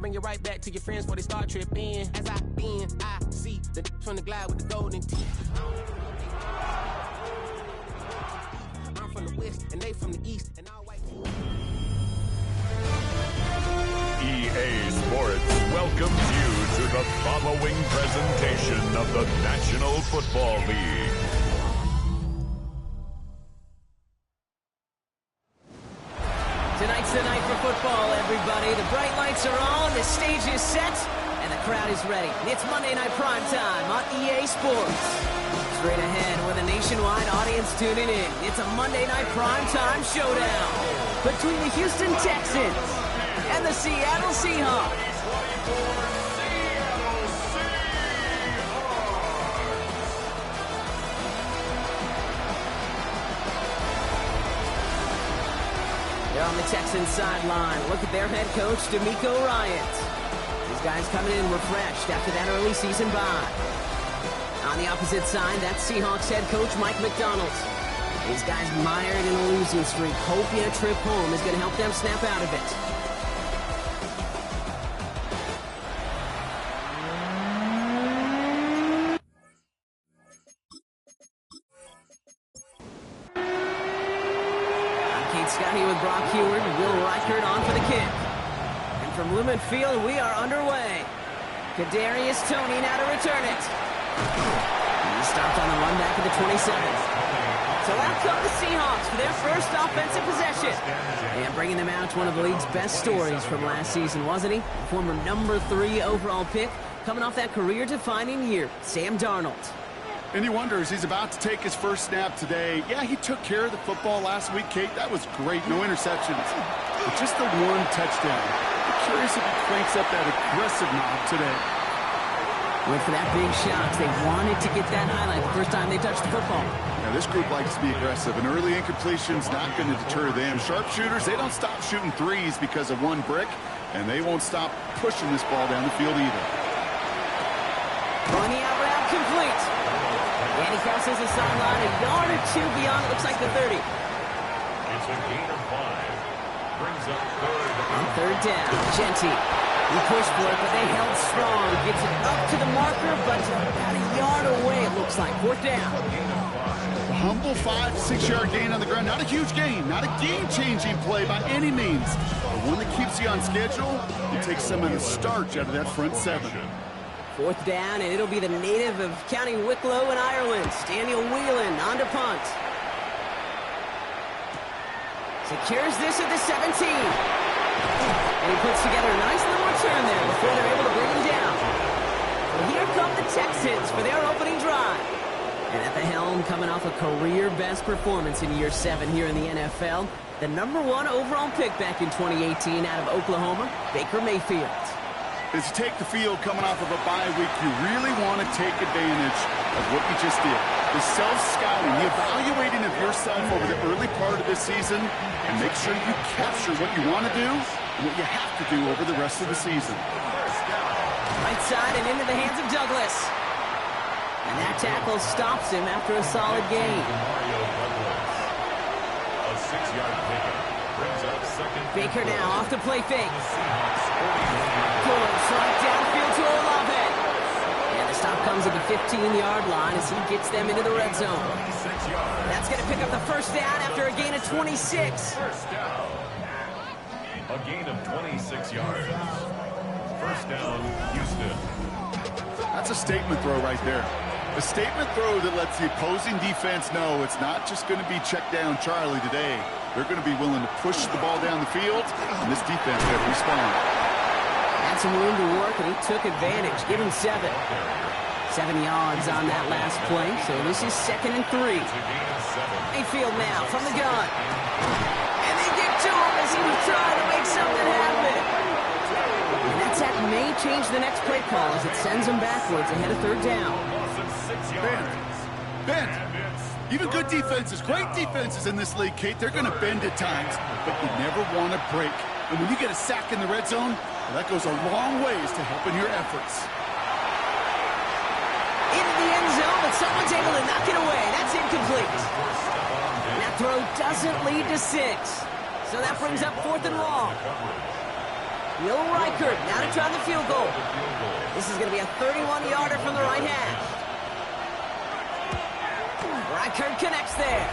bring you right back to your friends before they start tripping. As I see the from the glide with the golden teeth. I'm from the west and they from the east and all white. EA Sports welcomes you to the following presentation of the National Football League. Tonight's the night for football, everybody. The bright lights are on, the stage is set, and the crowd is ready. It's Monday Night Primetime on EA Sports. Straight ahead with a nationwide audience tuning in. It's a Monday Night Primetime showdown between the Houston Texans and the Seattle Seahawks. They're on the Texans sideline. Look at their head coach, D'Amico Ryans. These guys coming in refreshed after that early season bye. On the opposite side, that's Seahawks head coach Mike McDonald. These guys mired in a losing streak, hoping a trip home is going to help them snap out of it. Scotty with Brock Heward, Will Reichert on for the kick. And from Lumen Field, we are underway. Kadarius Toney now to return it. He stopped on the run back at the 27. So out come the Seahawks for their first offensive possession. And bringing them out to one of the league's best stories from last season, wasn't he? Former number 3 overall pick, coming off that career-defining year, Sam Darnold. And he wonders, he's about to take his first snap today. Yeah, he took care of the football last week, Kate. That was great. No interceptions. But just the one touchdown. I'm curious if he cranks up that aggressive knob today. Went for that big shot. They wanted to get that highlight the first time they touched the football. Now, this group likes to be aggressive, and early incompletion's not going to deter them. Sharpshooters, they don't stop shooting threes because of one brick, and they won't stop pushing this ball down the field either. Running out route complete. And he crosses the sideline a yard or two beyond, it looks like the 30. It's a gain of 5. Brings up third. On third down, Genty. He pushed for it, but they held strong. Gets it up to the marker, but about a yard away, it looks like. Fourth down. A humble 5-6-yard gain on the ground. Not a huge gain. Not a game-changing play by any means. But one that keeps you on schedule and takes some of the starch out of that front 7. Fourth down, and it'll be the native of County Wicklow in Ireland, Daniel Whelan, on to punt. Secures this at the 17. And he puts together a nice little return there before they're able to bring him down. Well, here come the Texans for their opening drive. And at the helm, coming off a career-best performance in year 7 here in the NFL, the number 1 overall pick back in 2018 out of Oklahoma, Baker Mayfield. As you take the field coming off of a bye week, you really want to take advantage of what you just did. The self-scouting, the evaluating of yourself over the early part of this season, and make sure you capture what you want to do and what you have to do over the rest of the season. Right side and into the hands of Douglas. And that tackle stops him after a solid gain. A 6-yard pickup. Brings up second. Baker now off the play fake. Pulls right downfield to Olave. And the stop comes at the 15-yard line as he gets them into the red zone. That's going to pick up the first down after a gain of 26. First down. A gain of 26 yards. First down, Houston. That's a statement throw right there. A statement throw that lets the opposing defense know it's not just going to be check down Charlie today. They're going to be willing to push the ball down the field, and this defense got to respond. Had some room to work, and he took advantage. Give him 7. 7 yards on that last play, so this is 2nd and 3. Mayfield now from the gun. And they get to him as he was trying to make something happen. And that sack may change the next play call as it sends him backwards ahead of third down. Bend. Even good defenses, great defenses in this league, Kate, they're going to bend at times, but you never want to break. And when you get a sack in the red zone, well, that goes a long ways to helping your efforts. Into the end zone, but someone's able to knock it away. That's incomplete. And that throw doesn't lead to 6. So that brings up 4th and long. Will Reichert now to try the field goal. This is going to be a 31-yarder from the right hash. Reichert connects there.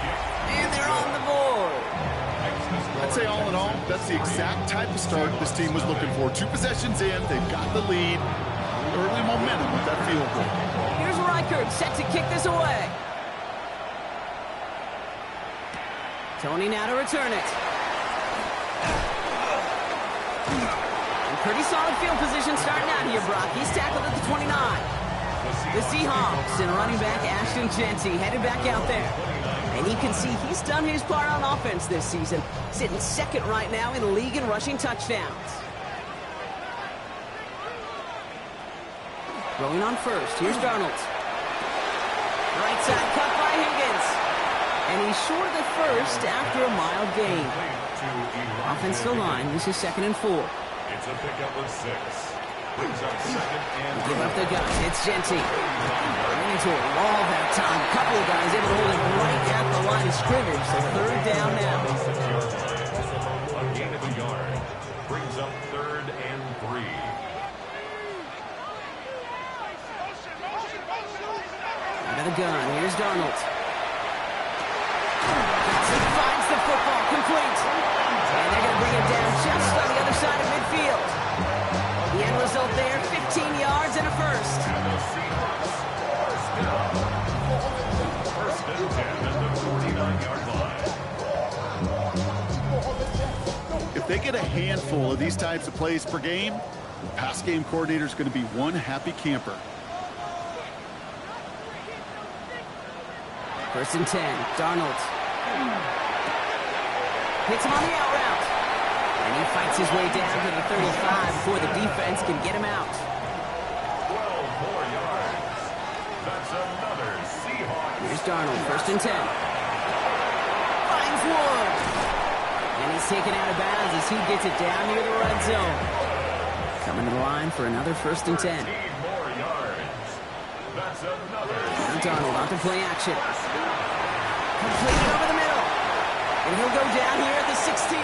And they're on the board. I'd say all in all, that's the exact type of start this team was looking for. 2 possessions in, they've got the lead. Early momentum with that field goal. Here's Reichert set to kick this away. Tony now to return it. And pretty solid field position starting out here, Brock. He's tackled at the 29. The Seahawks and running back Ashton Jeanty headed back out there. And you can see he's done his part on offense this season, sitting second right now in the league in rushing touchdowns. Going on first, here's Darnold. Right side cut by Higgins. And he's short of the first after a mild gain. Offensive line, this is 2nd and 4. It's a pickup of 6. Brings up 2nd and 4. Give up the gun, it's Jeanty. Running to a wall that time. A couple of guys able to hold him right at the line of scrimmage. So 3rd down now. A gain of a yard. Brings up 3rd and 3. Out of the gun, here's Darnold. Finds the football, complete. And they're going to bring it down just on the other side of midfield. The end result there, 15 yards and a first. And the Seahawks first and 10 at the 49-yard line. If they get a handful of these types of plays per game, the pass game coordinator is going to be one happy camper. 1st and 10, Darnold. Hits him on the out route. And he fights his way down to the 35 before the defense can get him out. 12 more yards. That's another Seahawks. Here's Darnold, 1st and 10. Finds Wood. And he's taken out of bounds as he gets it down near the red zone. Coming to the line for another 1st and 10. 15 more yards. That's another Now Darnold on to play action. Completed over the middle. And he'll go down here at the 16.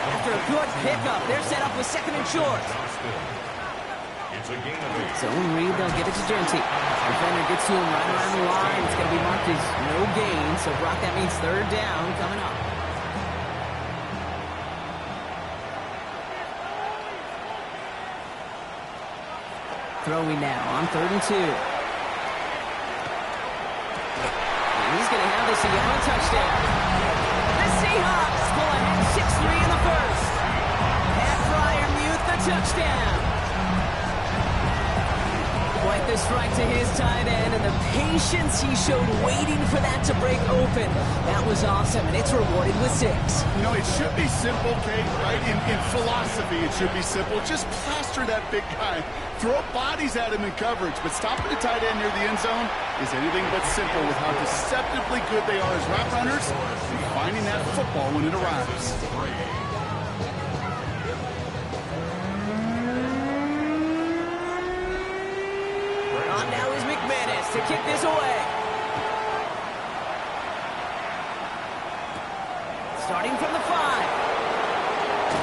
After a good pickup, they're set up with 2nd and short. It's a gain of 8. Zone read, they'll give it to Jeanty. Defender gets to him right around the line. It's going to be marked as no gain. So, Brock, that means 3rd down coming up. Throwing now on 3rd and 2. And he's going to have this again on a touchdown. The Seahawks pull ahead 6-3 in the first. Pat Fryermuth the touchdown. Quite the strike to his tight end, and the patience he showed waiting for that to break open. That was awesome, and it's rewarded with 6. You know, it should be simple, Kate, right? In philosophy, it should be simple. Just plaster that big guy. Throw bodies at him in coverage, but stopping the tight end near the end zone is anything but simple with how deceptively good they are as route runners and finding that football when it arrives. On now is McManus to kick this away. Starting from the 5.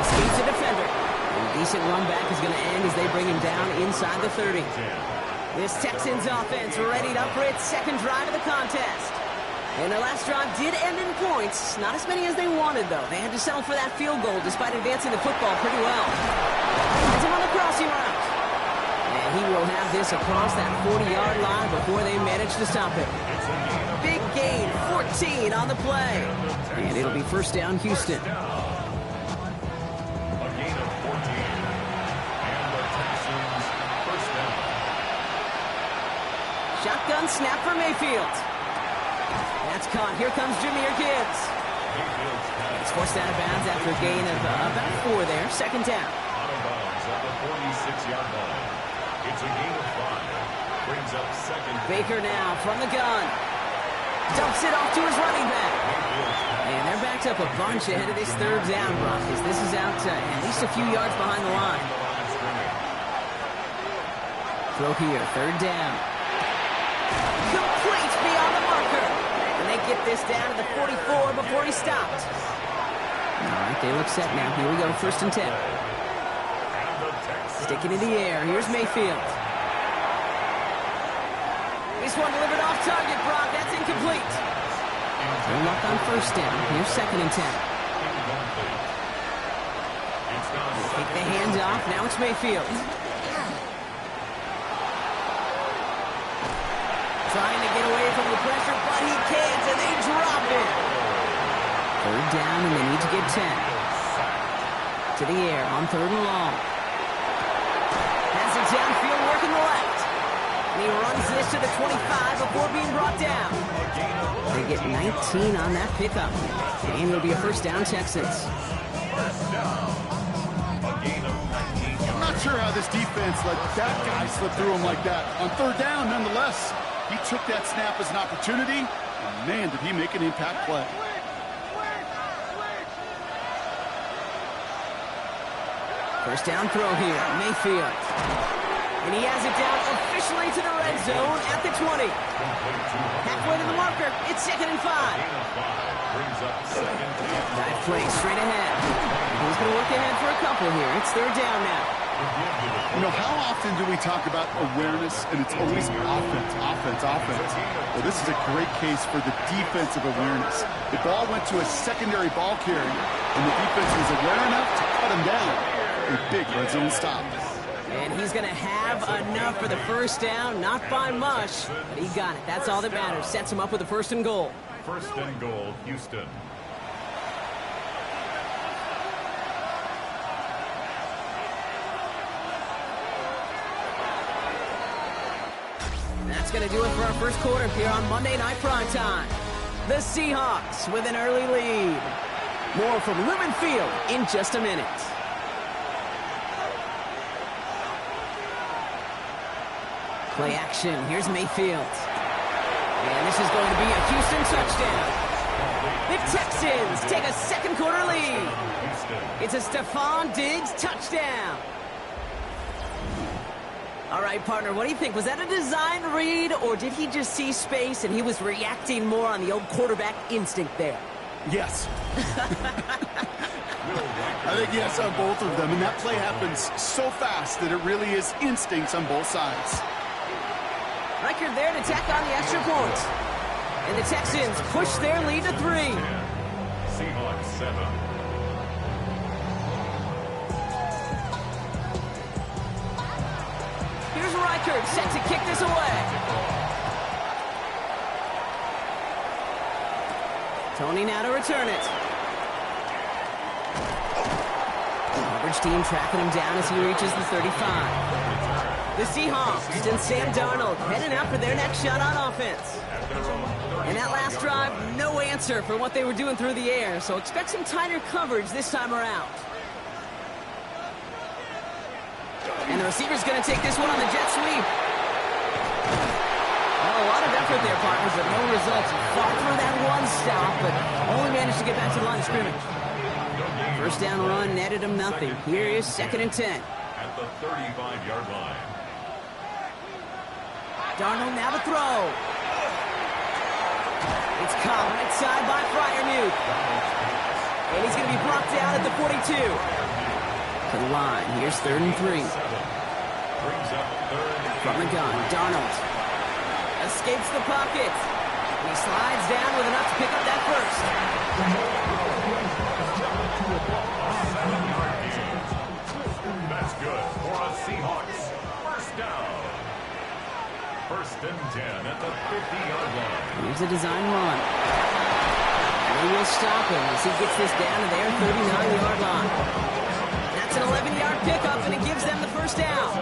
Escapes the defender. And a decent run back is going to end as they bring him down inside the 30. This Texans offense ready up for its 2nd drive of the contest. And their last drive did end in points. Not as many as they wanted, though. They had to settle for that field goal despite advancing the football pretty well. It's him on the crossing route. And he will have this across that 40-yard line before they manage to stop it. Big gain, 14 on the play. And it'll be 1st down, Houston. A gain of 14. And the Texans first down. Shotgun snap for Mayfield. That's caught. Here comes Jahmyr Gibbs. It's forced out of bounds after a gain of about 4 there. 2nd down. Out of bounds at the 46-yard line. It's a gain of 5. Brings up 2nd. Baker now from the gun. Dumps it off to his running back. And they're backed up a bunch ahead of this 3rd down, Brock, as this is out at least a few yards behind the line. Throw here, 3rd down. Complete beyond the marker. And they get this down to the 44 before he stopped. All right, they look set now. Here we go, 1st and 10. Sticking in the air. Here's Mayfield. This one delivered off target, Brock. That's incomplete. Good luck on first down. Here's 2nd and 10. Take the hand off. Now it's Mayfield. Trying to get away from the pressure, but he can't, and they drop it. 3rd down, and they need to get 10. To the air on 3rd and long. Has it downfield, working the left. And he runs this to the 25 before being brought down. They get 19 on that pickup. And it'll be a first down, Texans. I'm not sure how this defense let that guy slip through him like that. On 3rd down, nonetheless, he took that snap as an opportunity, and man, did he make an impact play. First down throw here, Mayfield. And he has it down officially to the red zone at the 20. Halfway to the marker, it's 2nd and 5. Dive play straight ahead. He's going to look ahead for a couple here. It's 3rd down now. You know, how often do we talk about awareness, and it's always offense, offense, offense? Well, this is a great case for the defensive awareness. The ball went to a secondary ball carrier, and the defense was aware enough to cut him down. A big red zone stop. And he's going to have enough for the first down. Not by much, but he got it. That's all that matters. Sets him up with a 1st and goal. 1st and goal, Houston. That's going to do it for our first quarter here on Monday Night Primetime. The Seahawks with an early lead. More from Lumen Field in just a minute. Play action. Here's Mayfield. And this is going to be a Houston touchdown. The Texans take a 2nd quarter lead. It's a Stephon Diggs touchdown. All right, partner, what do you think? Was that a design read, or did he just see space and he was reacting more on the old quarterback instinct there? Yes. I think yes on both of them, and that play happens so fast that it really is instincts on both sides. Record there to tack on the extra point. And the Texans push their lead to 3. Seahawks 7. Here's Reichert set to kick this away. Tony now to return it. Coverage team tracking him down as he reaches the 35. The Seahawks and Sam Darnold heading out for their next shot on offense. And that last drive, no answer for what they were doing through the air, so expect some tighter coverage this time around. And the receiver's going to take this one on the jet sweep. Well, a lot of effort there, partners, but no results. Fought through that one stop, but only managed to get back to the line of scrimmage. First down run netted him nothing. Here is 2nd and 10. At the 35-yard line. Darnold now to throw. It's caught right side by Freiermuth. And he's going to be brought down at the 42. To the line. Here's 3rd and 3. From the gun, Darnold escapes the pocket. And he slides down with enough to pick up that first. That's good for a Seahawks first down. 1st and 10 at the 50-yard line. Here's a design run. And they will stop him as he gets this down to their 39-yard line. That's an 11-yard pickup, and it gives them the first down.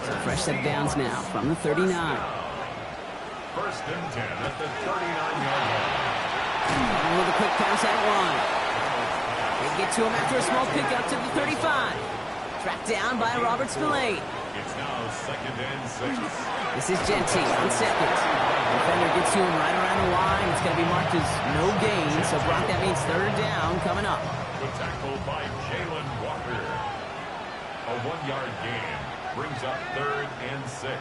So fresh set of downs now from the 39. 1st and 10 at the 39-yard line. With a quick pass at 1. They get to him after a small pickup to the 35. Tracked down by Robert Spillane. It's now 2nd and 6. This is Genty on 2nd. Defender gets to him right around the line. It's going to be marked as no gain. So, Brock, that means 3rd down coming up. The tackle by Jalen Walker. A 1-yard gain brings up 3rd and 6.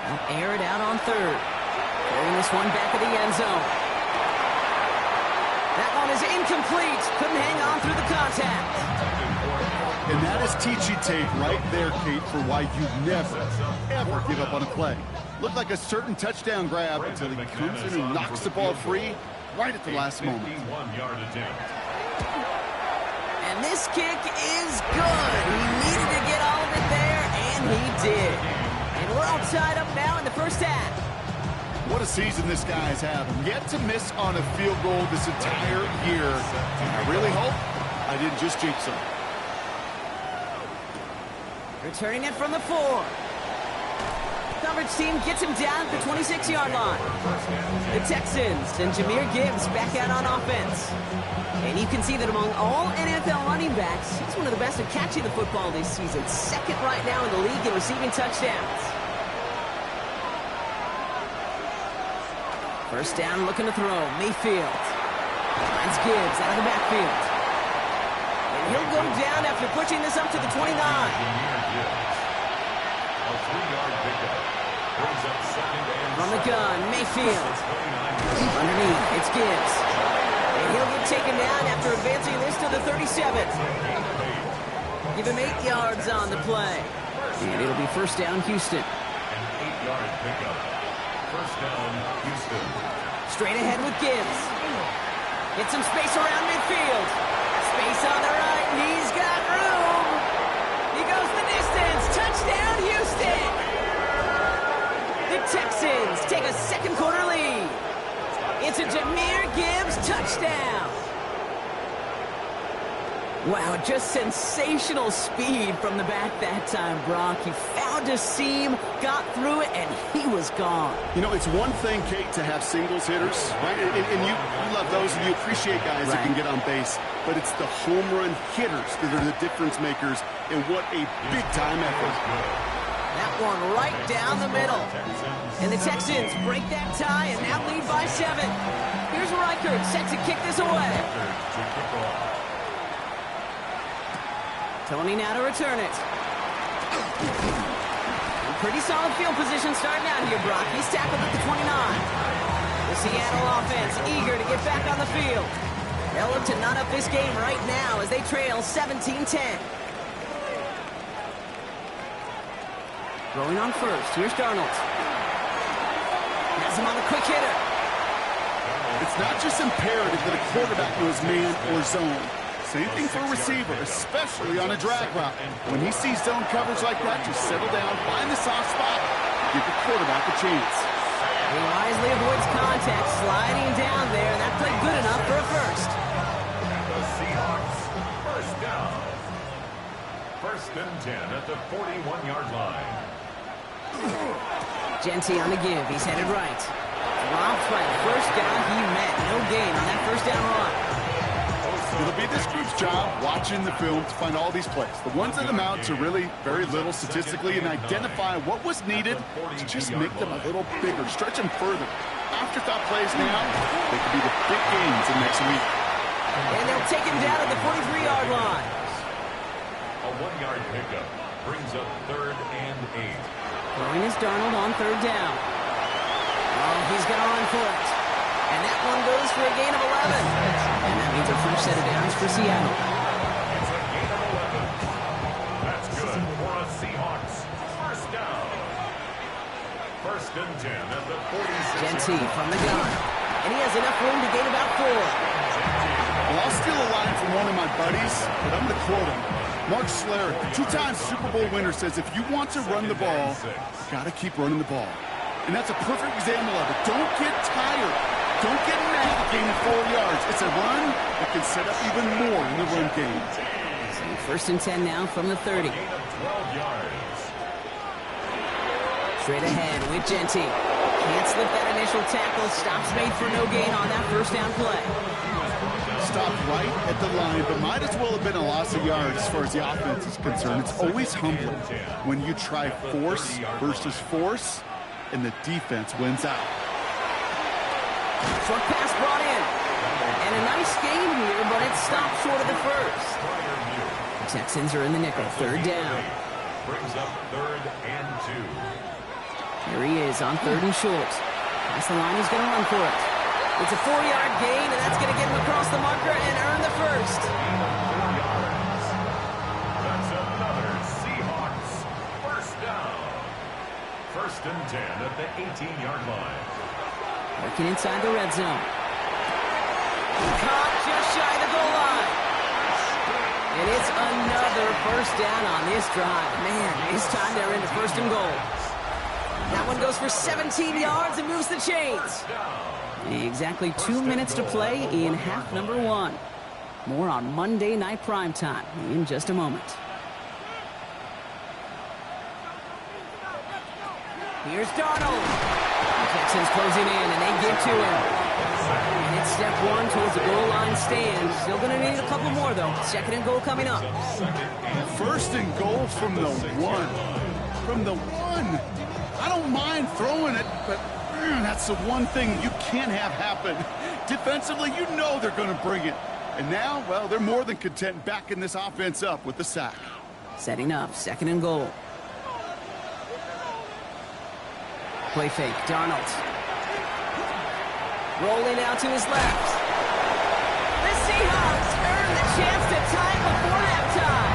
They'll air it out on 3rd. Throwing this one back of the end zone. That one is incomplete. Couldn't hang on through the contact. And that is teaching tape right there, Kate, for why you never, ever give up on a play. Looked like a certain touchdown grab until he comes in and knocks the ball free right at the last moment. And this kick is good. He needed to get all of it there, and he did. And we're all tied up now in the first half. What a season this guy has had. Yet to miss on a field goal this entire year. And I really hope I didn't just jinx him. Returning it from the 4. Coverage team gets him down at the 26-yard line. The Texans and Jahmyr Gibbs back out on offense. And you can see that among all NFL running backs, he's one of the best at catching the football this season. Second right now in the league in receiving touchdowns. First down, looking to throw. Mayfield finds Gibbs out of the backfield. And he'll go down after pushing this up to the 29. From the gun, Mayfield. Underneath, it's Gibbs. And he'll get taken down after advancing this to the 37. Give him 8 yards on the play. And it'll be first down, Houston. An 8-yard pickup. First down, Houston. Straight ahead with Gibbs. Get some space around midfield. Space on the right, and he's got room. He goes the distance. Touchdown, Houston. The Texans take a second quarter lead. It's a Jahmyr Gibbs touchdown. Wow, just sensational speed from the back that time, Brock. He found a seam, got through it, and he was gone. You know, it's one thing, Kate, to have singles hitters, right? And you love those, and you appreciate guys that can get on base. But it's the home run hitters that are the difference makers, and what a big-time effort. That one right down the middle. And the Texans break that tie and now lead by 7. Here's Reichert set to kick this away. Tony now to return it. Pretty solid field position starting out here, Brock. He's tackled at the 29. The Seattle offense eager to get back on the field. They'll look to knot up this game right now as they trail 17-10. Rolling on first. Here's Darnold. Has him on the quick hitter. It's not just imperative that a quarterback knows man or zone. Same thing for a receiver, especially on a drag route. When he sees zone coverage like that, just settle down, find the soft spot, give the quarterback a chance. He wisely avoids contact, sliding down there, and that played good enough for a first. And the Seahawks, first down. First and 10 at the 41-yard line. Genty on the give. He's headed right. Dropped by the first down he met. No gain on that first down run. It'll be this group's job watching the film to find all these plays. The ones that amount to really very little statistically and identify what was needed to just make them a little bigger, stretch them further. Afterthought plays now, they could be the big gains in next week. And they'll take him down at the 43-yard line. A 1-yard pickup brings up 3rd and 8. Throwing is Darnold on 3rd down. Oh, he's going to run for it. And that one goes for a gain of 11. And that means a fresh set of downs for Seattle. It's a gain of 11. That's good for a Seahawks. First down. First and 10 at the 46. Genty from the gun. And he has enough room to gain about 4. Well, I'll steal a line from one of my buddies, but I'm going to quote him. Mark Schlereth, the 2-time Super Bowl winner, says if you want to run the ball, you got to keep running the ball. And that's a perfect example of it. Don't get tired. Don't get mad at gaining 4 yards. It's a run that can set up even more in the run game. So first and 10 now from the 30. 12 yards. Straight ahead with Genty. Can't slip that initial tackle. Stops made for no gain on that first down play. Stopped right at the line, but might as well have been a loss of yards as far as the offense is concerned. It's always humbling when you try force versus force, and the defense wins out. Short pass brought in. And a nice gain here, but it stopped short of the first. The Texans are in the nickel. 3rd down. Brings up 3rd and 2. Here he is on 3rd and short. Past the line, he's going to run for it. It's a 4-yard gain, and that's going to get him across the marker and earn the first. That's a and 10 at the 18-yard line. Working inside the red zone. Caught just shy of the goal line. And it's another first down on this drive. Man, this time they're into first and goal. That one goes for 17 yards and moves the chains. Exactly 2 minutes to play in half number 1. More on Monday Night Primetime in just a moment. Here's Darnold. The Texans closing in, and they give to him. And it's step 1 towards the goal line stand. Still going to need a couple more, though. Second and goal coming up. First and goal from the 1. From the 1. I don't mind throwing it, but that's the one thing you can't have happen. Defensively, you know they're going to bring it. And now, well, they're more than content backing this offense up with the sack. Setting up, second and goal. Play fake, Darnold. Rolling out to his left. The Seahawks earn the chance to tie before halftime.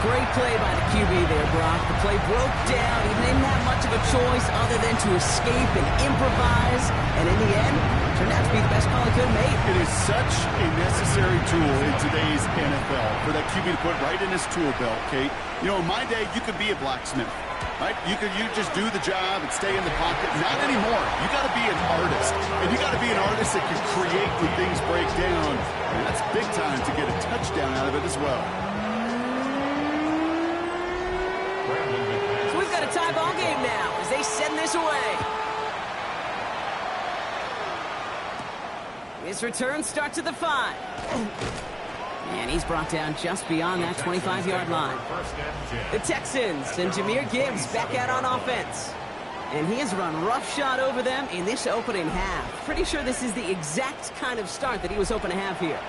Great play by the QB there, Brock. The play broke down. He didn't have much of a choice other than to escape and improvise. And in the end, turned out to be the best call he could have made. It is such a necessary tool in today's NFL for that QB to put right in his tool belt, Kate. You know, in my day, you could be a blacksmith. Right? You just do the job and stay in the pocket. Not anymore. You got to be an artist. And you got to be an artist that can create when things break down. And that's big time to get a touchdown out of it as well. So we've got a tie ball game now as they send this away. His return starts at the 5. And he's brought down just beyond that 25-yard line. The Texans and Jahmyr Gibbs back out on offense. And he has run roughshod over them in this opening half. Pretty sure this is the exact kind of start that he was hoping to have here.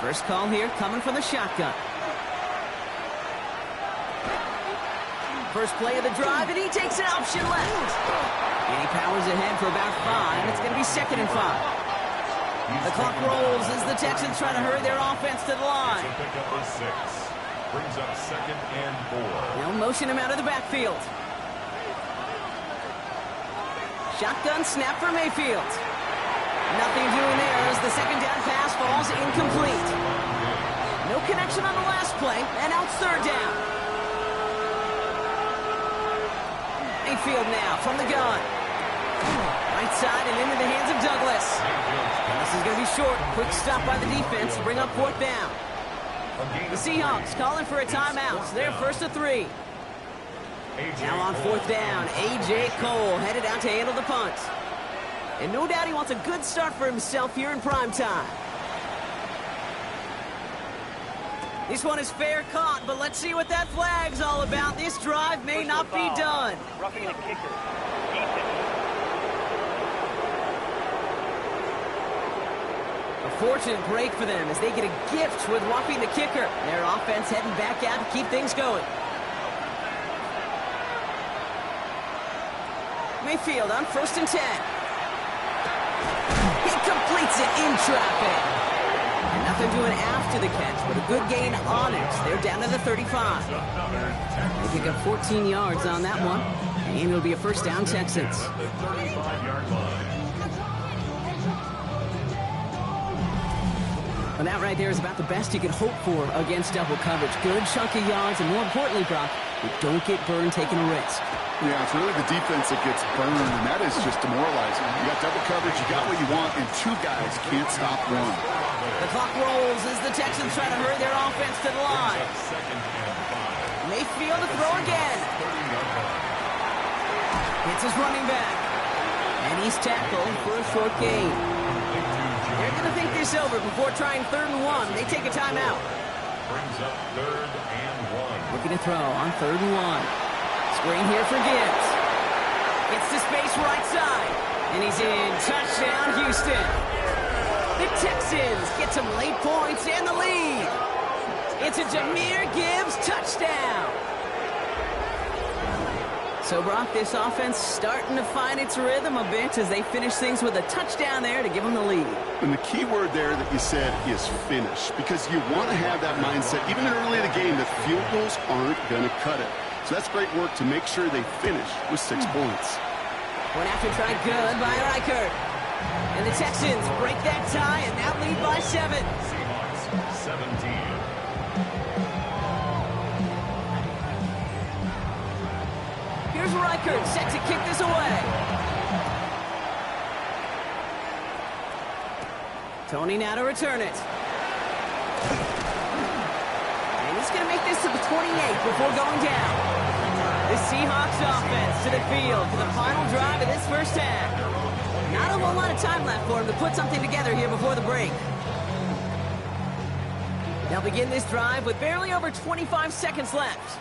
First call here coming from the shotgun. First play of the drive, and he takes an option left. And he powers ahead for about 5. It's going to be second and 5. The clock rolls as the Texans try to hurry their offense to the line. Pick up a 6. Brings up second and 4. They'll motion him out of the backfield. Shotgun snap for Mayfield. Nothing doing there as the second down pass falls incomplete. No connection on the last play, and now it's third down. Mayfield now from the gun. Right side and into the hands of Douglas. And this is going to be short. Quick stop by the defense to bring up fourth down. The Seahawks calling for a timeout. So they're first to 3. Now on fourth down, A.J. Cole headed out to handle the punt. And no doubt he wants a good start for himself here in prime time. This one is fair caught, but let's see what that flag's all about. This drive may not be done. Roughing the kicker. A fortunate break for them as they get a gift with roughing the kicker. Their offense heading back out to keep things going. Mayfield on first and 10. He completes it in traffic. And nothing doing after the catch, but a good gain on it. They're down to the 35. They pick up 14 yards on that one. And it'll be a first down, Texans. Well, that right there is about the best you can hope for against double coverage. Good chunk of yards, and more importantly, Brock, you don't get burned taking a risk. Yeah, it's really the defense that gets burned, and that is just demoralizing. You got double coverage, you got what you want, and 2 guys can't stop one. The clock rolls as the Texans try to hurry their offense to the line. Mayfield to throw again. Hits his running back. And he's tackled for a short gain. They're going to think this over before trying third and 1. They take a timeout. Brings up third and 1. Looking to throw on third and 1. Screen here for Gibbs. Gets to space right side. And he's in. Touchdown, Houston. The Texans get some late points and the lead. It's a Jahmyr Gibbs touchdown. So, Brock, this offense starting to find its rhythm a bit as they finish things with a touchdown there to give them the lead. And the key word there that you said is finish, because you want to have that mindset, even early in the game, that field goals aren't going to cut it. So that's great work to make sure they finish with 6 points. Point after try good by Reichert. And the Texans break that tie and now lead by 7. Seahawks 17. Here's Reichert set to kick this away. Tony now to return it. And he's going to make this to the 28 before going down. The Seahawks offense to the field for the final drive of this first half. Not a whole lot of time left for him to put something together here before the break. They'll begin this drive with barely over 25 seconds left.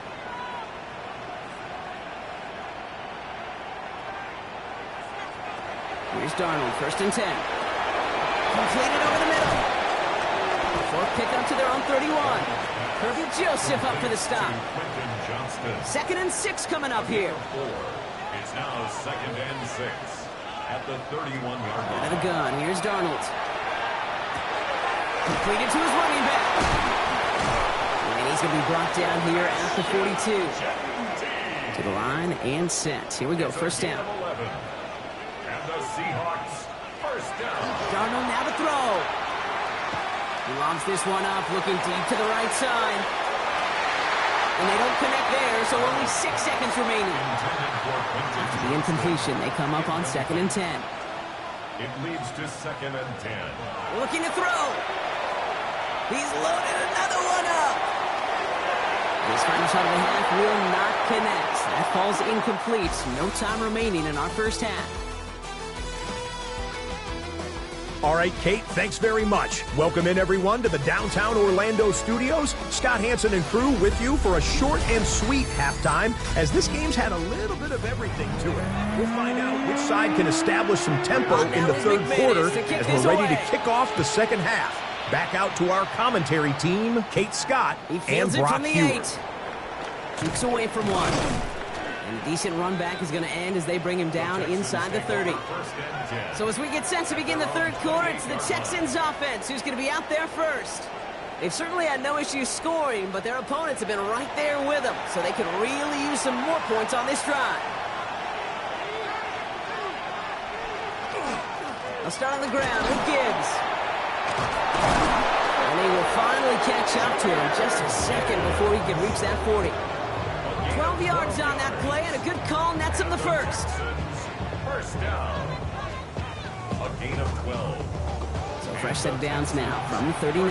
Here's Darnold, 1st and 10. Completed over the middle. Fourth pickup to their own 31. Kirby Joseph up for the stop. 2nd and 6 coming up here. It's now 2nd and 6 at the 31-yard line. Out of the gun, here's Darnold. Completed to his running back. And he's going to be brought down here at the 42. To the line and set. Here we go, 1st down. And the Seahawks, 1st down. Darnold now to throw. He lobs this one up, looking deep to the right side. And they don't connect there, so only 6 seconds remaining. After the incompletion, they come up on 2nd and 10. It leads to 2nd and 10. Looking to throw. He's loaded another one up. This final shot of the half will not connect. That falls incomplete. No time remaining in our first half. All right, Kate, thanks very much. Welcome in, everyone, to the downtown Orlando studios. Scott Hansen and crew with you for a short and sweet halftime, as this game's had a little bit of everything to it. We'll find out which side can establish some tempo in the 3rd quarter as we're ready to kick off the 2nd half. Back out to our commentary team, Kate Scott and Brock Hewitt. Jukes away from one. And a decent run back is going to end as they bring him down inside the 30. So as we get set to begin the 3rd quarter, it's the Texans offense who's going to be out there first. They've certainly had no issues scoring, but their opponents have been right there with them, so they could really use some more points on this drive. They'll start on the ground with Gibbs. And they will finally catch up to him just a second before he can reach that 40. 12 yards on that play, and a good call nets him the 1st. 1st down. A gain of 12. So fresh set of downs now from the 39.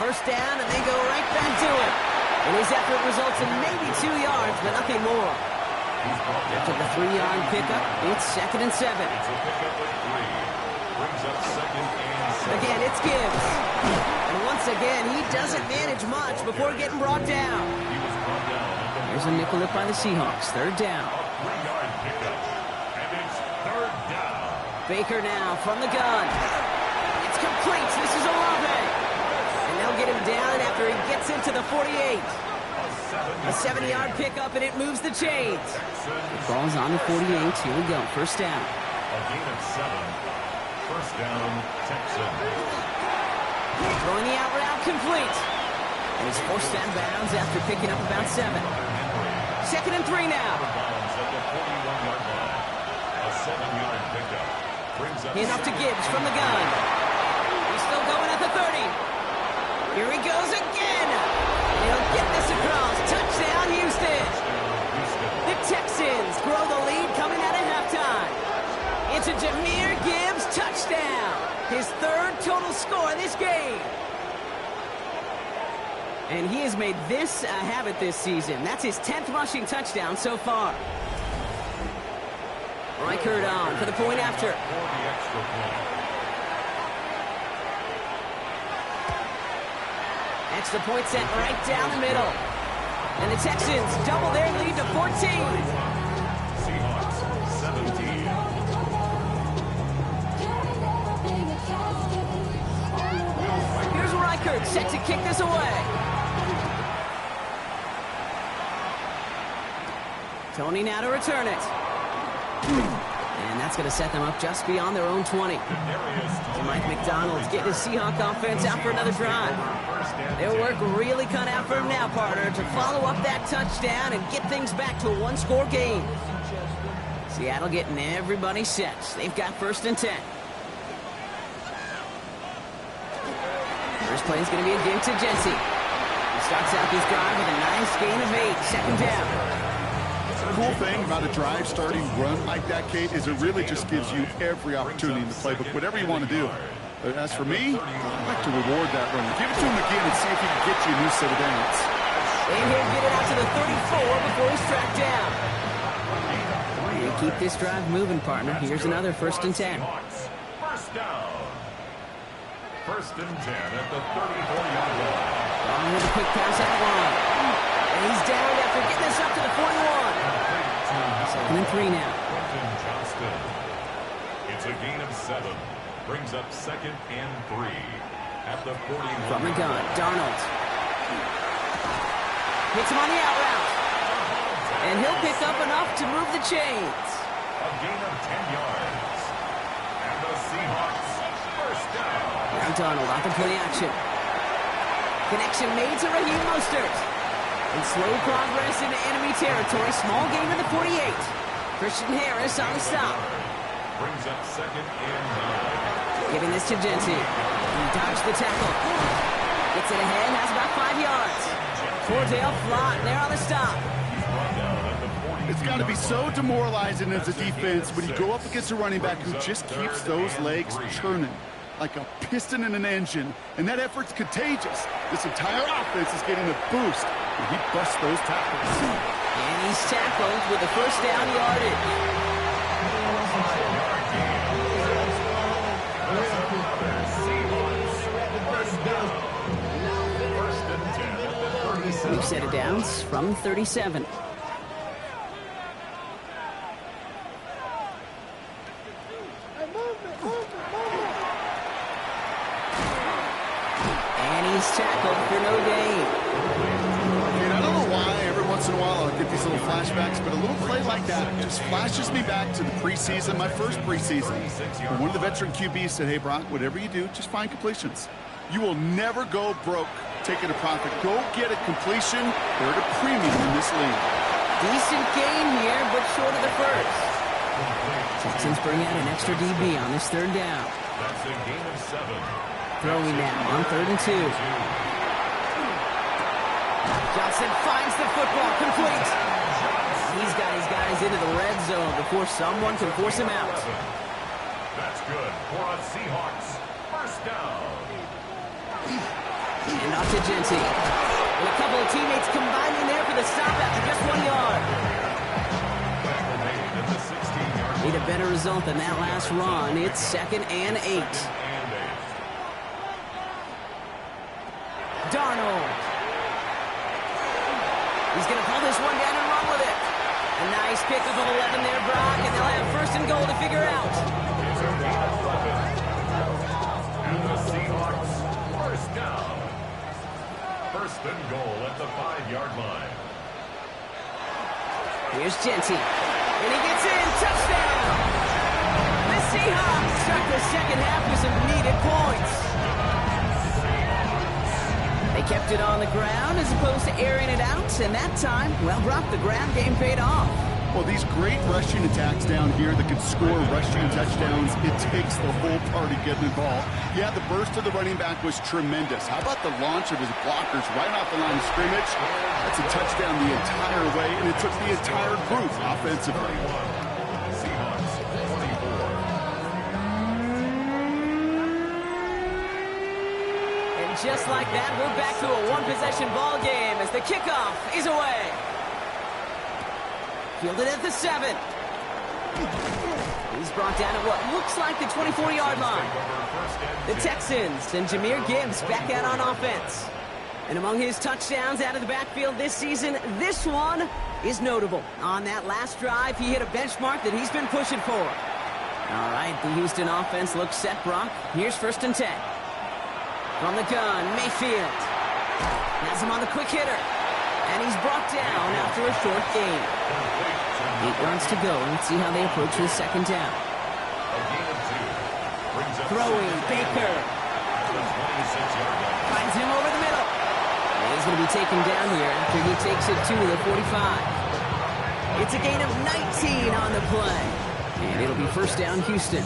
1st down, and they go right back to it. And his effort results in maybe 2 yards, but nothing more. After the 3-yard pickup, it's 2nd and 7. It's a pickup of 3. Brings up 2nd and 7. Again, it's Gibbs. And once again, he doesn't manage much before getting brought down. Here's a nickel up by the Seahawks. 3rd down. A 3-yard pickup. And it's 3rd down. Baker now from the gun. It's complete. This is Olave. And they'll get him down after he gets into the 48. A 7-yard pickup, and it moves the chains. The ball's on the 48. Here we go. 1st down. A gain of 7. 1st down, Texans. Throwing the out route complete. And he's forced out of bounds after picking up about 7. 2nd and 3 now. At the 41-yard line. A 7-yard pickup. Brings up Hand off to Gibbs from the gun. He's still going at the 30. Here he goes again. And he'll get this across. Touchdown, Houston. The Texans grow the lead coming out of halftime. It's a Jahmyr Gibbs touchdown. His 3rd total score in this game. And he has made this a habit this season. That's his 10th rushing touchdown so far. Reichert on for the point after. Extra point sent right down the middle. And the Texans double their lead to 14. Seahawks 17. Here's Reichert set to kick this away. Tony now to return it. And that's going to set them up just beyond their own 20. And Mike McDonald's getting his Seahawk offense out for another drive. Their work really cut out for him now, partner, to follow up that touchdown and get things back to a one-score game. Seattle getting everybody set. They've got 1st and 10. First play is going to be against Gency. He starts out this drive with a nice gain of 8, 2nd down. The cool thing about a drive starting run like that, Kate, is it really just gives you every opportunity in the playbook, whatever you want to do. But as for me, I'd like to reward that runner. Give it to him again and see if he can get you a new set of downs. And he'll get it out to the 34 before he's tracked down. And keep this drive moving, partner. Here's another 1st and 10. First down. 1st and 10 at the 34-yard line. On with a quick pass out wide. And he's down after getting this up to the 41. 2nd and 3 now. It's a gain of 7. Brings up 2nd and 3 at the 41. From the gun, Darnold. Hits him on the out route. And he'll pick up enough to move the chains. A gain of 10 yards. And the Seahawks, 1st down. Now Darnold off the play action. Connection made to Raheem Mostert. And slow progress into enemy territory. Small gain to the 48. Christian Harris on the stop. Brings up 2nd and 9. Giving this to Gency. He dodged the tackle. Gets it ahead, has about 5 yards. Cordell Flott there on the stop. It's got to be so demoralizing as a defense when you go up against a running back who just keeps those legs churning like a piston in an engine, and that effort's contagious. This entire offense is getting a boost when he busts those tackles. And he's tackled with the 1st down yardage. We've set it down from 37. And he's tackled for no gain. And I don't know why every once in a while I'll get these little flashbacks, but a little play like that just flashes me back to the preseason, my first preseason. And one of the veteran QBs said, hey, Brock, whatever you do, just find completions. You will never go broke taking a profit. Go get a completion. They're at a premium in this league. Decent gain here, but short of the 1st. Texans bring out an extra DB on this 3rd down. That's a gain of 7. Throwing now on 3rd and 2. Johnson finds the football complete. He's got his guys into the red zone before someone can force him out. That's good for a Seahawks. 1st down. And off to Gency. And a couple of teammates combining there for the stop after just 1 yard. Need a better result than that last run. It's 2nd and 8. Darnold. He's going to pull this one down and run with it. A nice pickup of 11 there, Brock, and they'll have 1st and goal to figure out. And the Seahawks, 1st down. 1st and goal at the 5-yard line. Here's Gency. And he gets in. Touchdown! The Seahawks start the 2nd half with some needed points. They kept it on the ground as opposed to airing it out, and that time, well, Brock, the ground game paid off. Well, these great rushing attacks down here that can score rushing touchdowns, it takes the whole party getting involved. Yeah, the burst of the running back was tremendous. How about the launch of his blockers right off the line of scrimmage? That's a touchdown the entire way, and it took the entire group offensively. Seahawks, 24. And just like that, we're back to a one-possession ball game as the kickoff is away. Fielded at the 7. He's brought down at what looks like the 24-yard line. The Texans and Jahmyr Gibbs back out on offense. And among his touchdowns out of the backfield this season, this one is notable. On that last drive, he hit a benchmark that he's been pushing for. All right, the Houston offense looks set, Brock. Here's 1st and 10. From the gun, Mayfield. Has him on the quick hitter. And he's brought down after a short gain. 8 yards to go. Let's see how they approach this 2nd down. Throwing, Baker. Finds him over the middle. And he's going to be taken down here after he takes it to the 45. It's a gain of 19 on the play. And it'll be first down, Houston.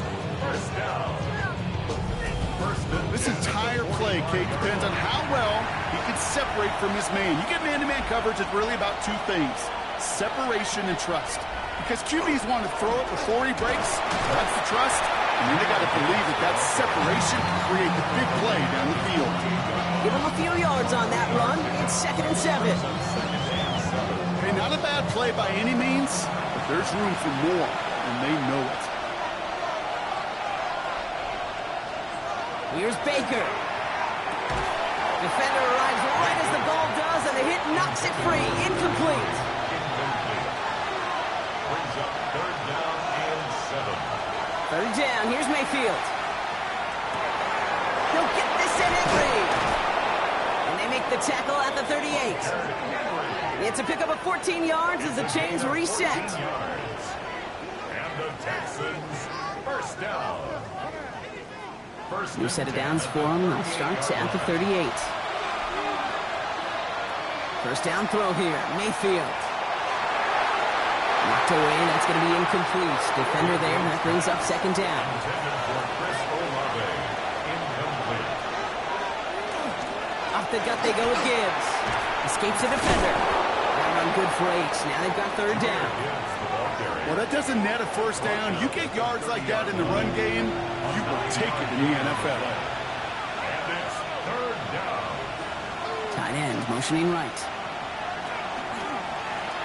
This entire play, Kate, depends on how well he can separate from his man. You get man-to-man coverage, it's really about two things: separation and trust. Because QBs want to throw it before he breaks. That's the trust. And then they got to believe that that separation can create the big play down the field. Give him a few yards on that run. It's 2nd and 7. Hey, not a bad play by any means, but there's room for more, and they know it. Here's Baker. Defender arrives right as the ball does, and the hit knocks it free. Incomplete. Brings up 3rd down and 7. 3rd down. Here's Mayfield. He'll get this in Henry. And they make the tackle at the 38. It's a pickup of 14 yards as the chains reset. And the Texans, first down. New set of downs for him. Starts at the 38. First down throw here. Mayfield. Knocked away. That's going to be incomplete. Defender there. That brings up 2nd down. Off the gut they go with Gibbs. Escapes the defender. That run good for 8. Now they've got 3rd down. Well, that doesn't net a first down. You get yards like that in the run game, you will take it in the NFL. And it's 3rd down. Tight end motioning right.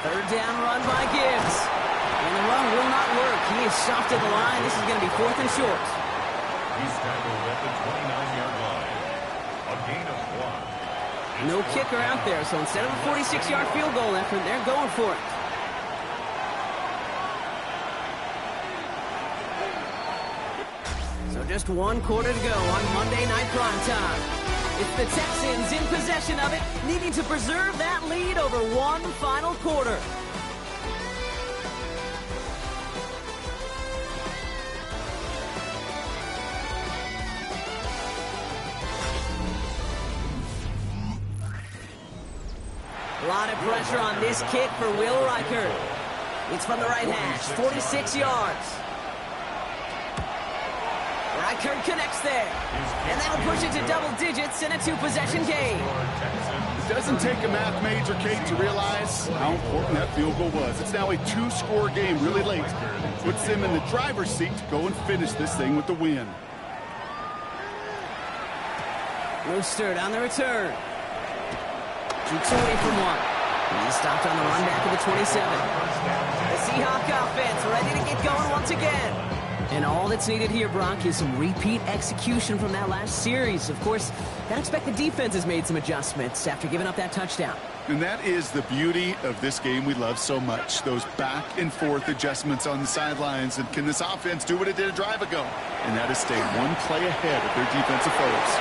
3rd down run by Gibbs. And the run will not work. He is soft at the line. This is going to be 4th and short. He's tackled at the 29-yard line. A gain of 1. No kicker out there, so instead of a 46-yard field goal effort, they're going for it. So just 1 quarter to go on Monday Night Primetime. It's the Texans in possession of it, needing to preserve that lead over one final quarter. A lot of pressure on this kick for Will Reichert. It's from the right hash, 46 yards. Reichert connects there. And that'll push it to double digits in a 2-possession game. It doesn't take a math major, Kate, to realize how important that field goal was. It's now a 2-score game really late. Puts them in the driver's seat to go and finish this thing with the win. Mostert on the return. Shoots away from one. And he's stopped on the run back of the 27. The Seahawks offense ready to get going once again. And all that's needed here, Brock, is some repeat execution from that last series. Of course, I expect the defense has made some adjustments after giving up that touchdown. And that is the beauty of this game we love so much. Those back-and-forth adjustments on the sidelines. And can this offense do what it did a drive ago? And that is stay one play ahead of their defensive foes.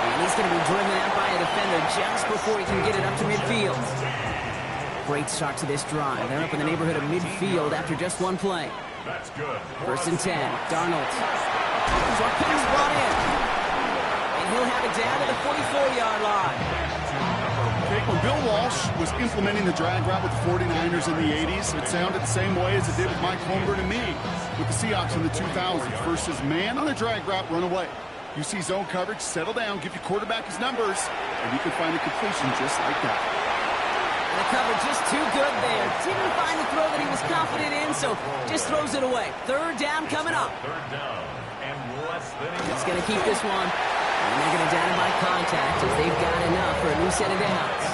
And he's going to be driven out by a defender just before he can get it up to midfield. Great start to this drive. They're up in the neighborhood of midfield after just one play. That's good. 1st and 10. Darnold. Short pass brought in. And he'll have it down to the 44-yard line. Okay, when Bill Walsh was implementing the drag route with the 49ers in the 80s, it sounded the same way as it did with Mike Holmgren and me with the Seahawks in the 2000s. Versus man on a drag route, run away. You see zone coverage, settle down, give your quarterback his numbers, and you can find a completion just like that. And the cover just too good there. Didn't find the throw that he was confident in, so just throws it away. 3rd down coming up. 3rd down and less than a He's going to keep this one. And they're going to down him by contact as they've got enough for a new set of downs.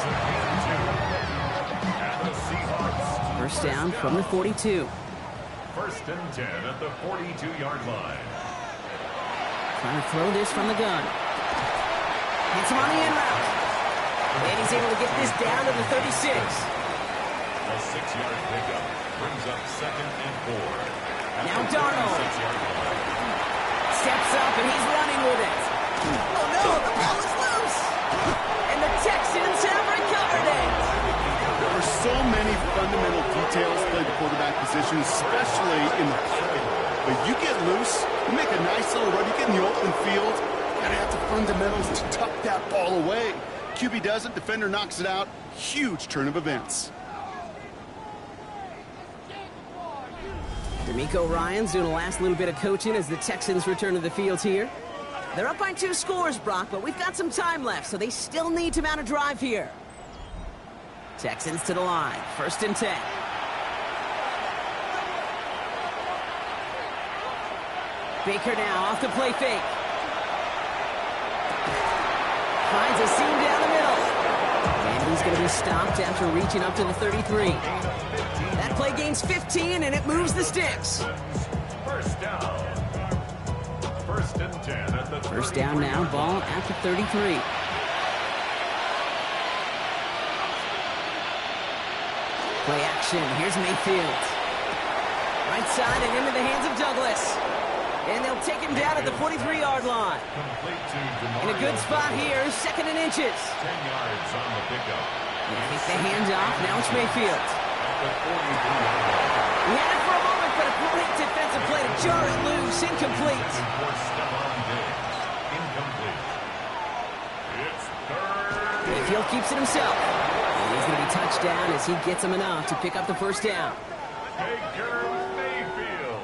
And the Seahawks. 1st down from the 42. 1st and 10 at the 42-yard line. Trying to throw this from the gun. Hits him on the in route. And he's able to get this down to the 36. A 6-yard pickup brings up 2nd and 4. Now Darnold. Steps up and he's running with it. Oh no, the ball is loose. And the Texans have recovered it. There are so many fundamental details playing the quarterback position, especially in the pocket. but you get loose, you make a nice little run, you get in the open field, you gotta have the fundamentals to tuck that ball away. QB does it, defender knocks it out. Huge turn of events. D'Amico Ryans doing the last little bit of coaching as the Texans return to the field here. They're up by 2 scores, Brock, but we've got some time left, so they still need to mount a drive here. Texans to the line, 1st and 10. Baker now off the play fake. Finds a seam down the middle. And he's going to be stopped after reaching up to the 33. That play gains 15, and it moves the sticks. First down. 1st and 10 at the 33. First down now, ball at the 33. Play action, here's Mayfield. Right side and into the hands of Douglas. And they'll take him down at the 43-yard line. In a good spot here, 2nd and inches. 10 yards on the pickup. They take the hands off, now it's Mayfield. He had it for a moment, but a great defensive play to jar it loose, incomplete. It's 3rd. Mayfield keeps it himself. And he's going to be touched down as he gets him enough to pick up the 1st down. Baker Mayfield.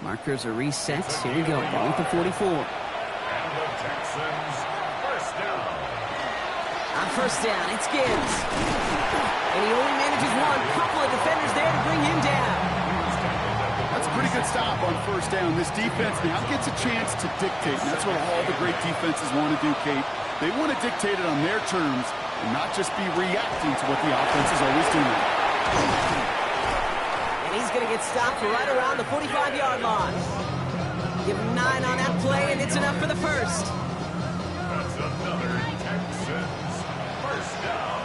Markers are reset. Here we go, ball at the 44. And the Texans, 1st down. On 1st down, it's Gibbs. And he only manages one. Couple of defenders there to bring him down. That's a pretty good stop on 1st down. This defense now gets a chance to dictate. And that's what all the great defenses want to do, Kate. They want to dictate it on their terms and not just be reacting to what the offense is always doing. And he's going to get stopped right around the 45-yard line. Give him 9 on that play, and it's enough for the 1st. That's another Texans 1st down.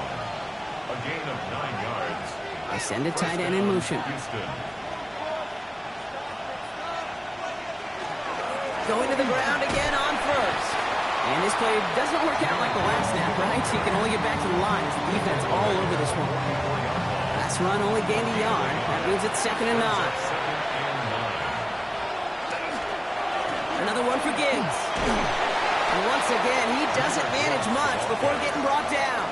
A gain of 9 yards. They send a tight end in motion. Houston. Going to the ground again on 1st. And this play doesn't work out like the last snap, right? He can only get back to the line as the defense all over this one. Last run only gained a yard. That means it's 2nd and 9. Another one for Gibbs. And once again, he doesn't manage much before getting brought down.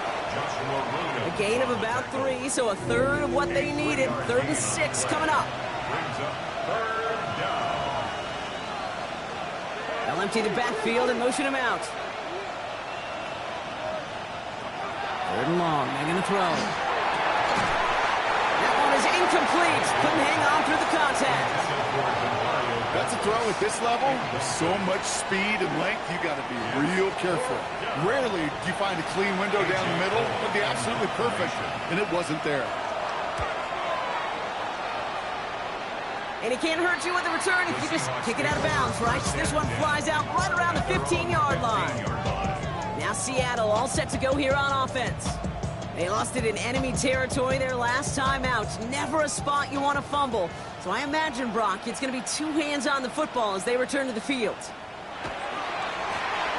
A gain of about 3, so a 1/3 of what they needed. 3rd and 6 coming up. Brings up 3rd down. They'll empty the backfield and motion him out. 3rd and long, they're going to throw. That one is incomplete. Couldn't hang on through the contact. That's a throw at this level. With so much speed and length, you got to be real careful. Rarely do you find a clean window down the middle. It would be absolutely perfect, and it wasn't there. And he can't hurt you with a return if you just kick it out of bounds, right? This one flies out right around the 15-yard line. Now Seattle all set to go here on offense. They lost it in enemy territory their last time out. Never a spot you want to fumble. So I imagine, Brock, it's going to be 2 hands on the football as they return to the field.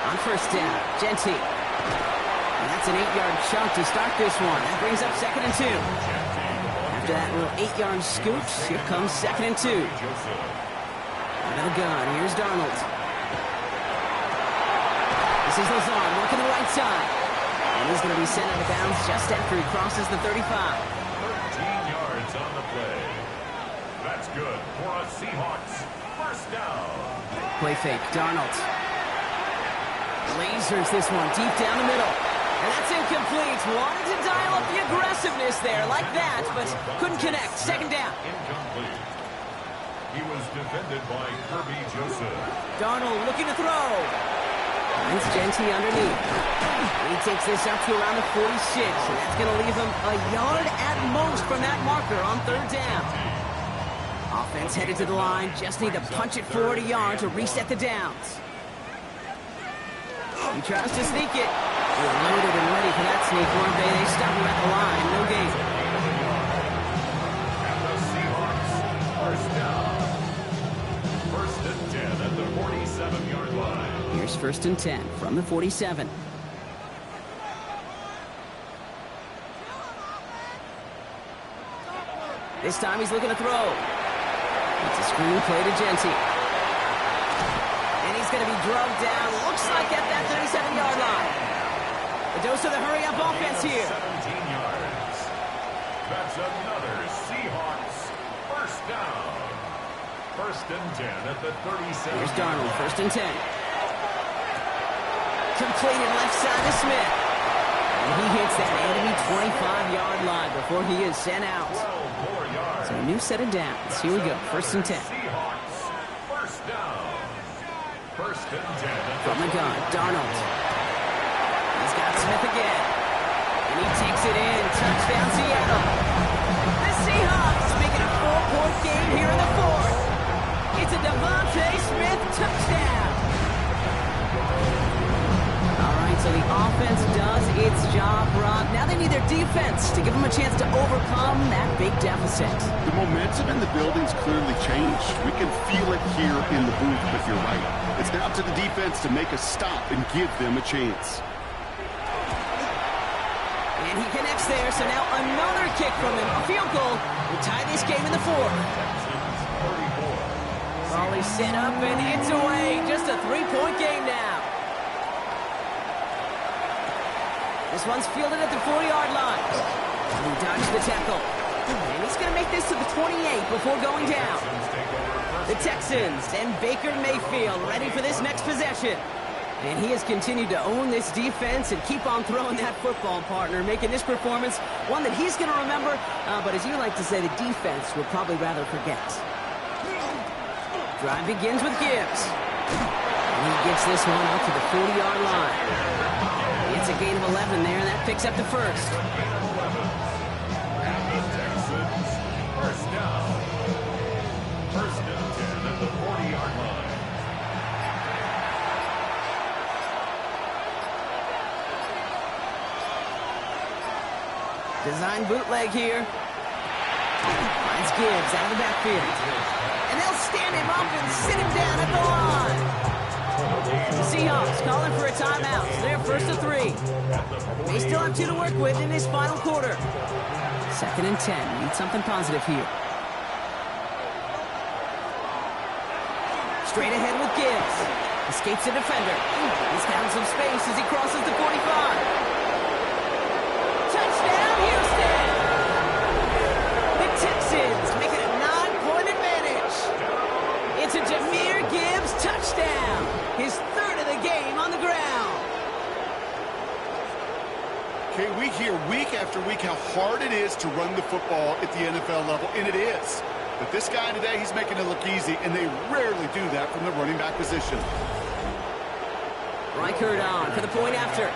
On 1st down, Genty. And that's an 8-yard chunk to start this one. That brings up 2nd and 2. After that little 8-yard scoot, here comes 2nd and 2. Out of the gun, here's Darnold. This is Lazard working the right side. And he's going to be sent out of bounds just after he crosses the 35. 13 yards on the play. That's good for a Seahawks 1st down. Play fake, Darnold. Lasers this one deep down the middle. And that's incomplete. Wanted to dial up the aggressiveness there like that, but couldn't connect. 2nd down. Incomplete. He was defended by Kirby Joseph. Darnold looking to throw. Finds Genty underneath. He takes this up to around the 46, and that's going to leave him a yard at most from that marker on 3rd down. Offense headed to the line. Just need to punch it forward a yard to reset the downs. He tries to sneak it. They're loaded and ready for that sneak, weren't they? They stop him at the line. No gain. And the Seahawks 1st down. 1st and 10 at the 47-yard line. Here's 1st and 10 from the 47. This time he's looking to throw. It's a screen play to Genty. And he's going to be drugged down, looks like at that 37-yard line. A dose of the hurry-up offense here. 17 yards. That's another Seahawks first down. First and 10 at the 37. Here's Darnold, first and 10. Completed left side to Smith. And he hits that enemy 25-yard line before he is sent out. 12 more yards. So a new set of downs. Here we go, first and 10. Seahawks first down. First and 10. From the gun, Darnold. He's got Smith again. And he takes it in. Touchdown, Seattle. The Seahawks making a 4-point game here in the fourth. It's a Devontae Smith touchdown. All right, so the offense does its job, Brock. Now they need their defense to give them a chance to overcome that big deficit. The momentum in the building's clearly changed. We can feel it here in the booth, but you're right. It's now up to the defense to make a stop and give them a chance. And he connects there, so now another kick from him. A field goal will tie this game in the fourth. Ball is set up and it's away. Just a 3-point game now. This one's fielded at the 4-yard line. He dodged the tackle. And he's going to make this to the 28 before going down. The Texans and Baker Mayfield ready for this next possession. And he has continued to own this defense and keep on throwing that football, partner, making this performance one that he's going to remember. But as you like to say, the defense will probably rather forget. Drive begins with Gibbs. And he gets this one out to the 40-yard line. It's a gain of 11 there, and that picks up the first. And the Texans first down. First and 10 at the 40-yard line. Design bootleg here. Finds Gibbs out of the backfield. And they'll stand him up and sit him down at the line. The Seahawks calling for a timeout. So they're first to 3. They still have 2 to work with in this final quarter. Second and 10. Need something positive here. Straight ahead with Gibbs. Escapes the defender. He's found some space as he crosses the 45. Touchdown, Houston! The Texans make it a 9-point advantage. It's a Jahmyr Gibbs touchdown. His third of the game on the ground. Okay, we hear week after week how hard it is to run the football at the NFL level, and it is. But this guy today, he's making it look easy, and they rarely do that from the running back position. Reichert on for the point after.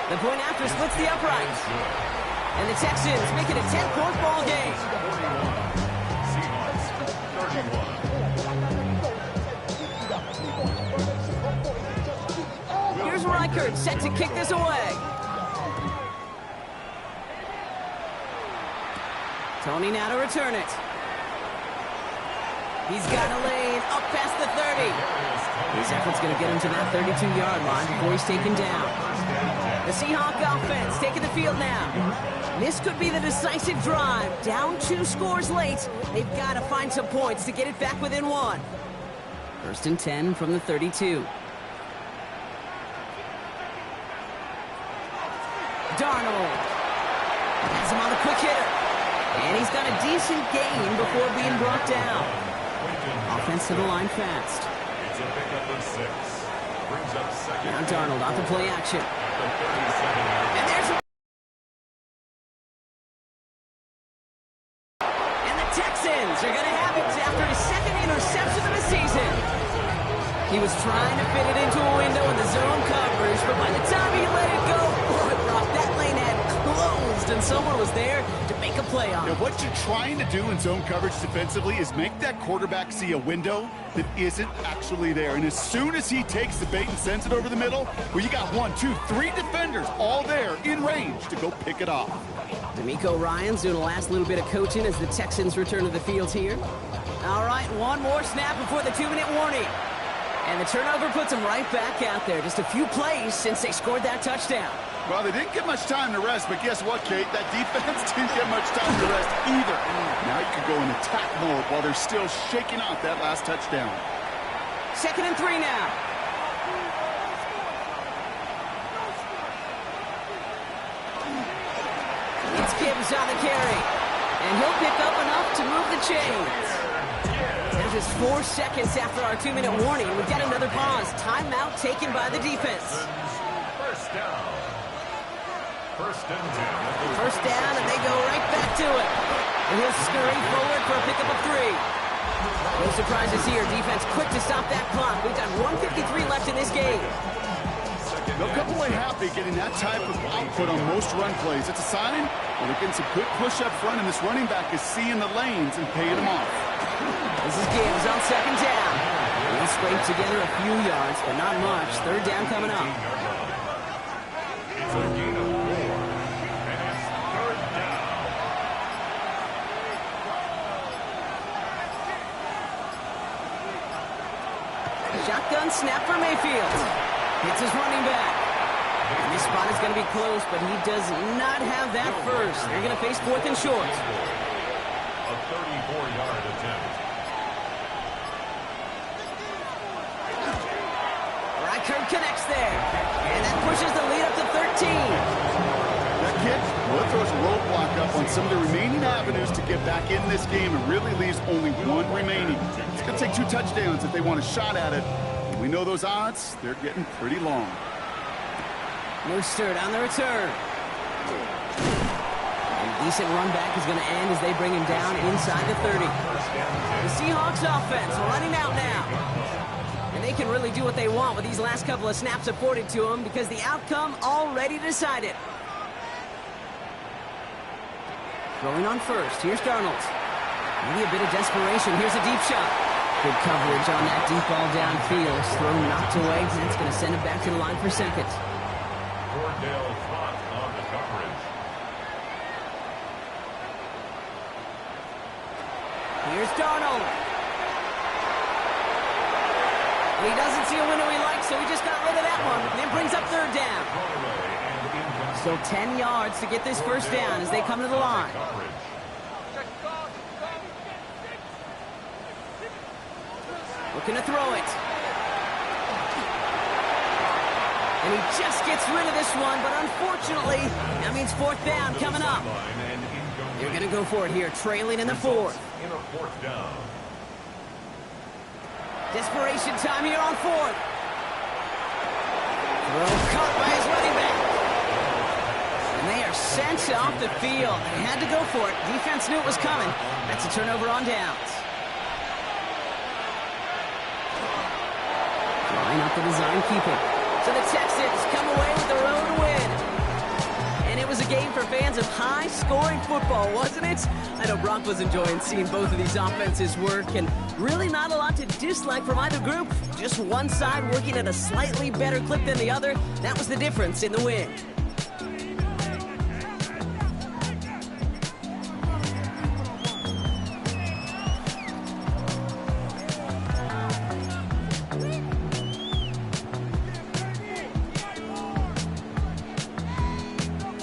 The point after splits the uprights. And the Texans make it a 10-point ball game. Seahawks 31. Here's Reichert set to kick this away. Tony now to return it. He's got a lane up past the 30. His effort's going to get him to that 32-yard line before he's taken down. The Seahawk offense taking the field now. This could be the decisive drive. Down 2 scores late. They've got to find some points to get it back within 1. First and 10 from the 32. Darnold has him on the quick hitter. And he's got a decent gain before being brought down. Offense to the line fast. It's a pickup of 6. Brings up second. Now Darnold off the play action. And there's a... And the Texans are going to have it after his second interception of the season. He was trying to fit it into a window in the zone coverage, but by the time he let it go, boy, Brock, that lane had closed, and someone was there to make a play on it. Now, what you're trying to do in zone coverage defensively is make that quarterback see a window that isn't actually there. And as soon as he takes the bait and sends it over the middle, well, you got 1, 2, 3 defenders all there in range to go pick it off. D'Amico Ryans doing the last little bit of coaching as the Texans return to the field here. All right, one more snap before the 2-minute warning. And the turnover puts them right back out there. Just a few plays since they scored that touchdown. Well, they didn't get much time to rest, but guess what, Kate? That defense didn't get much time to rest either. Now you can go in attack mode while they're still shaking off that last touchdown. 2nd and 3 now. It's Gibbs on the carry. And he'll pick up enough to move the chains. Now just 4 seconds after our 2-minute warning, we've got another pause. Timeout taken by the defense. First down. First down, and they go right back to it. And he'll scurry forward for a pickup of 3. No surprises here. Defense quick to stop that clock. We've got 1:53 left in this game. They'll come away happy getting that type of output on most run plays. It's a sign well, they're getting some good push up front, and this running back is seeing the lanes and paying them off. This is Gibbs on 2nd down. He'll scrape together a few yards, but not much. 3rd down coming up. It's a gain of 4, and it's 3rd down. Shotgun snap for Mayfield. Hits his running back. And this spot is going to be close, but he does not have that first. They're going to face 4th and short. A 34-yard attempt. Reichert connects there. And that pushes the lead up to 13. That kid, well, it throws a roadblock up on some of the remaining avenues to get back in this game and really leaves only 1 remaining. It's going to take 2 touchdowns if they want a shot at it. We know those odds, they're getting pretty long. Mostert on the return. And decent run back is going to end as they bring him down inside the 30. The Seahawks offense running out now. And they can really do what they want with these last couple of snaps afforded to them because the outcome already decided. Throwing on first. Here's Darnold. Maybe a bit of desperation. Here's a deep shot. Good coverage on that deep ball downfield. Throw knocked away. That's going to send it back to the line for 2nd. Cordell Cott on the coverage. Here's Darnold. He doesn't see a window he likes, so he just got rid of that one. And then brings up 3rd down. Still 10 yards to get this first down as they come to the line. Looking to throw it. And he just gets rid of this one, but unfortunately, that means 4th down coming up. They're going to go for it here, trailing in the 4th. In a 4th down. Desperation time here on 4th. Throw caught by his running back. And they are sent off the field. They had to go for it. Defense knew it was coming. That's a turnover on downs. Line up the design keeper. So the Texans come away with the road win. And it was a game for fans of high-scoring football, wasn't it? I know Brock was enjoying seeing both of these offenses work, and really not a lot to dislike from either group. Just one side working at a slightly better clip than the other. That was the difference in the win.